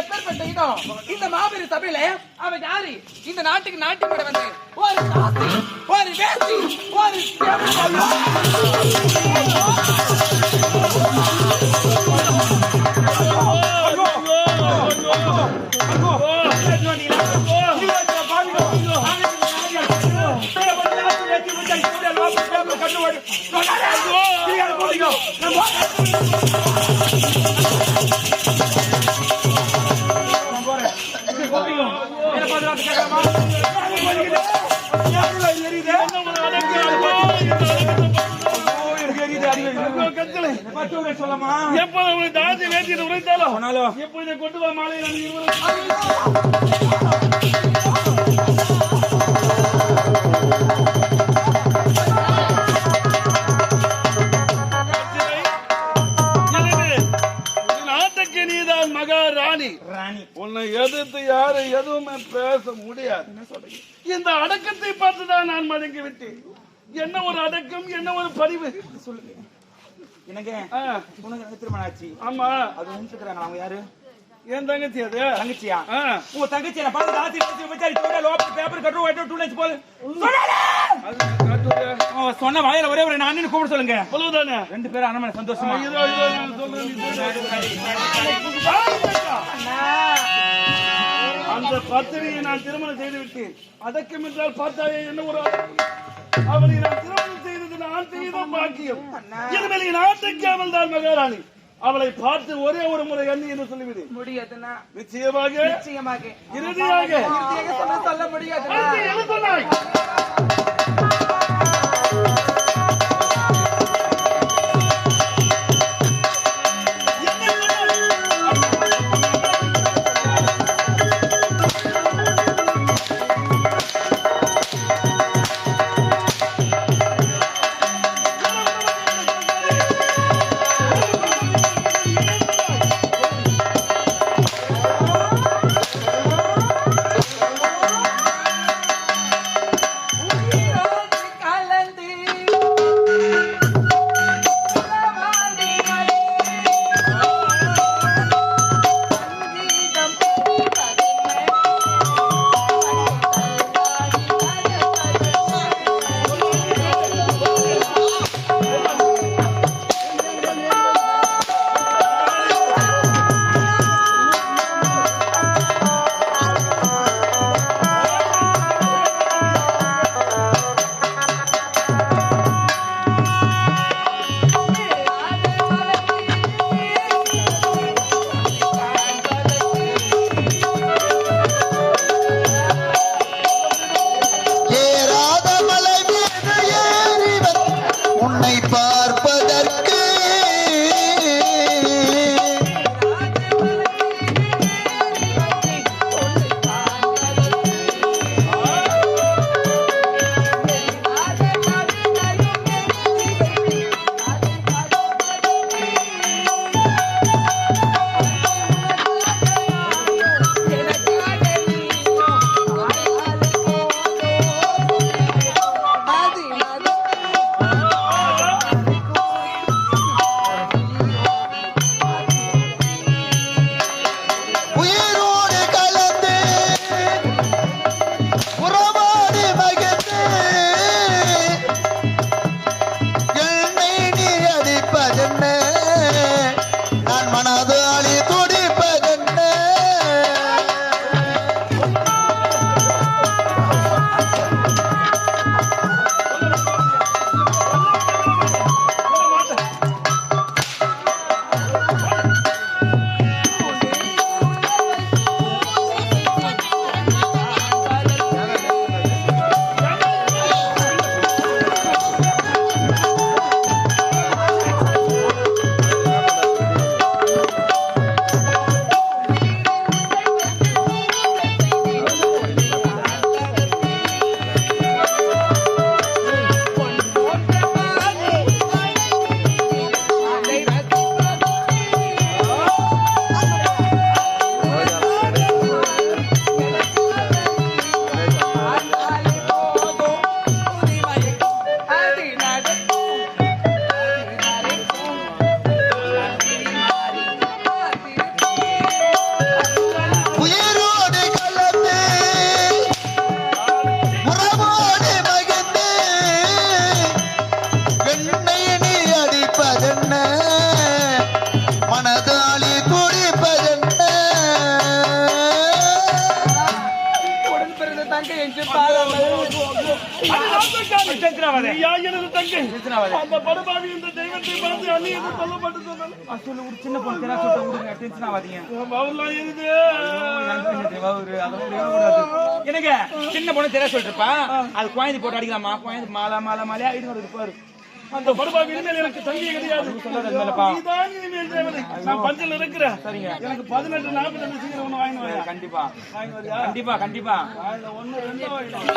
எப்பேற்பட்ட இடம் இந்த மாபெரும் சபையில அவன் யாரு இந்த நாட்டுக்கு நாட்டு கூட வந்து ஒரு சாஸ்தி ஒரு வேசி ஒரு எப்போது தாசி வேட்டிட்டு உரைத்தாலும் எப்போ இதை கொண்டு வா மாலை நாட்டுக்கு நீதான் மகாராணி. உன்னை எதிர்த்து யாரும் எதுவுமே பேச முடியாது. இந்த அடக்கத்தை பார்த்துதான் நான் மடங்கி விட்டேன். என்ன ஒரு அடக்கம், என்ன ஒரு பரிவு சொல்லுங்க. எனக்கு உனக்கு திருமணம் ஆச்சு. ஆமா, அது நினைச்சுக்கிறாங்க. அவங்க யாரு? என் தங்கச்சி. அது தங்கச்சியா? உங்க தங்கச்சி என்ன பார்த்து ஆசி பேப்பர் கட்டு டூலேஜ் போல சொன்ன வாயில ஒரே ஒரு நான் கூப்பிட சொல்லுங்க. அவ்வளவுதானே? 2 பேரும் அண்ணன் சந்தோஷமா. அந்த பத்திரியை நான் திருமணம் செய்து விட்டேன். அதற்கும் என்றால் பார்த்தாயே என்ன ஒரு அவனை நான் திருமணம் செய்தது நான் செய்த பாக்கியம். இனிமேல் நாட்டுக்கு அவள் தான் மகாராணி. அவளை பார்த்து ஒரே ஒரு முறை எண்ணி என்று சொல்லிவிடு. முடியாதுன்னா நிச்சயமாக இறுதியாக சொல்ல முடியாது. டென்ஷன் ஆகாத ஐயா எனக்கு தங்கை டென்ஷன் ஆகாத அந்த படுபாவி இந்த தெய்வத்தை பார்த்து அள்ளி என்று சொல்லப்பட்டு சொன்னாங்க சொல்லு ஒரு சின்ன பொண்ணு தெரா சொல்லிட்டு விடுங்க டென்ஷன் ஆகாதீங்க அவர்லாம் எது எனக்கு சின்ன பொண்ணு தெரிய சொல்லிருப்பா அது குழந்தை போட்டு அடிக்கலாமா குழந்தை மாலை மாலை மாலையா இது இருப்பாரு அந்த படுபாவி இனிமேல் எனக்கு தங்கை கிடையாது நீதான் இனிமேல் தேவதை நான் பஞ்சல் இருக்கிறேன் சரிங்க எனக்கு 18-42 சீக்கிரம் ஒண்ணு வாங்கி வரையா கண்டிப்பா வாங்கி வரையா கண்டிப்பா கண்டிப்பா ஒண்ணு ரெண்டு வாங்கிடும்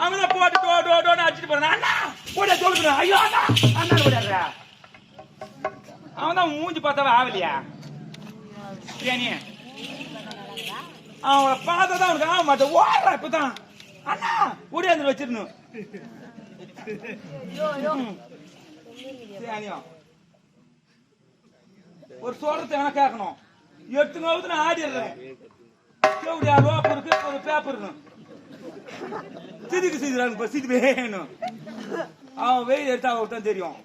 அவன போட்டு டோன்னு அடிச்சிட்டு போறான் அண்ணா போட சொல்லுறேன் ஐயோ அண்ணா அண்ணா போடுற அவன் தான் மூஞ்சி பார்த்தாவே ஆவலியா ஏனி அவனை பார்த்தா தான் அவனுக்கு ஆக மாட்டேன் ஓடுறா இப்பதான் அண்ணா ஓடியாந்து வச்சிடணும் ஒரு சொல்றதை வேணா கேட்கணும் எடுத்துங்க நான் ஆடிடுறேன் எப்படியா ரோப் இருக்கு ஒரு பேப்பர் இருக்கும் சிதிக்கு சிதிராங்க சிதி வேணும் அவன் வெயில் எடுத்தா தான் தெரியும்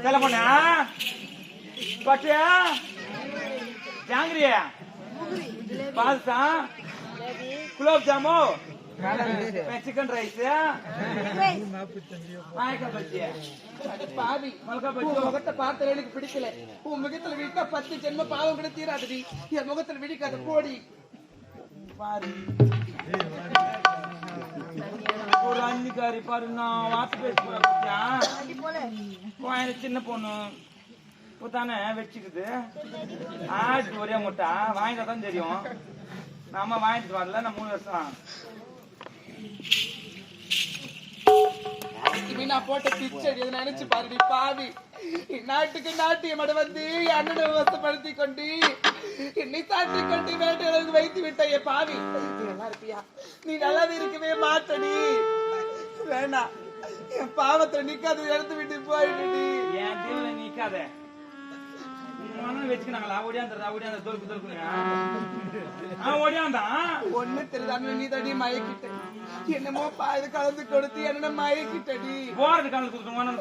செல்ல பண்ணா பட்டியா ஜாங்கிரியா பால்சா குலோப் ஜாமு சிக்கன் ரைஸ் பாவி முகத்தை பார்த்த எனக்கு பிடிக்கல உன் முகத்துல விழித்தா 10 ஜென்ம பாவம் கூட தீராதடி என் முகத்துல விழிக்காத போடி பாரு ஒரு அன்னிக்காரி பாரு நான் வாத்து பேச சின்ன பொண்ணு தானே வச்சுக்குது ஆட்டு ஒரே முட்டா வாங்கிட்டா தான் தெரியும் நாம வாங்கிட்டு வரல நான் 3 வருஷம் நான் போட்ட பிச்சடி நினைச்சு பாருடி பாவி நாட்டுக்கு நாட்டியம் வந்து அண்ணனை விவசாயப்படுத்தி கொண்டு என்னை சாட்டி கொண்டு வேட்டைக்கு வைத்து விட்ட பாவி நல்லா இருப்பியா நீ நல்லாவே இருக்கவே மாட்டடி வேணாம் என் பாவத்தை நிக்காத எடுத்து விட்டு போயிடுடி என் தீவிர நிக்காத வச்சுக்கினாங்களா ஓடியாந்தா ஓடியாந்த தோல்கு தோல்குங்க ஓடியாந்தா ஒண்ணு தெரியாத நீ தடி மயக்கிட்ட என்னமோ இது கலந்து கொடுத்து என்ன மயக்கிட்டடி போறது கலந்து கொடுத்துருவானு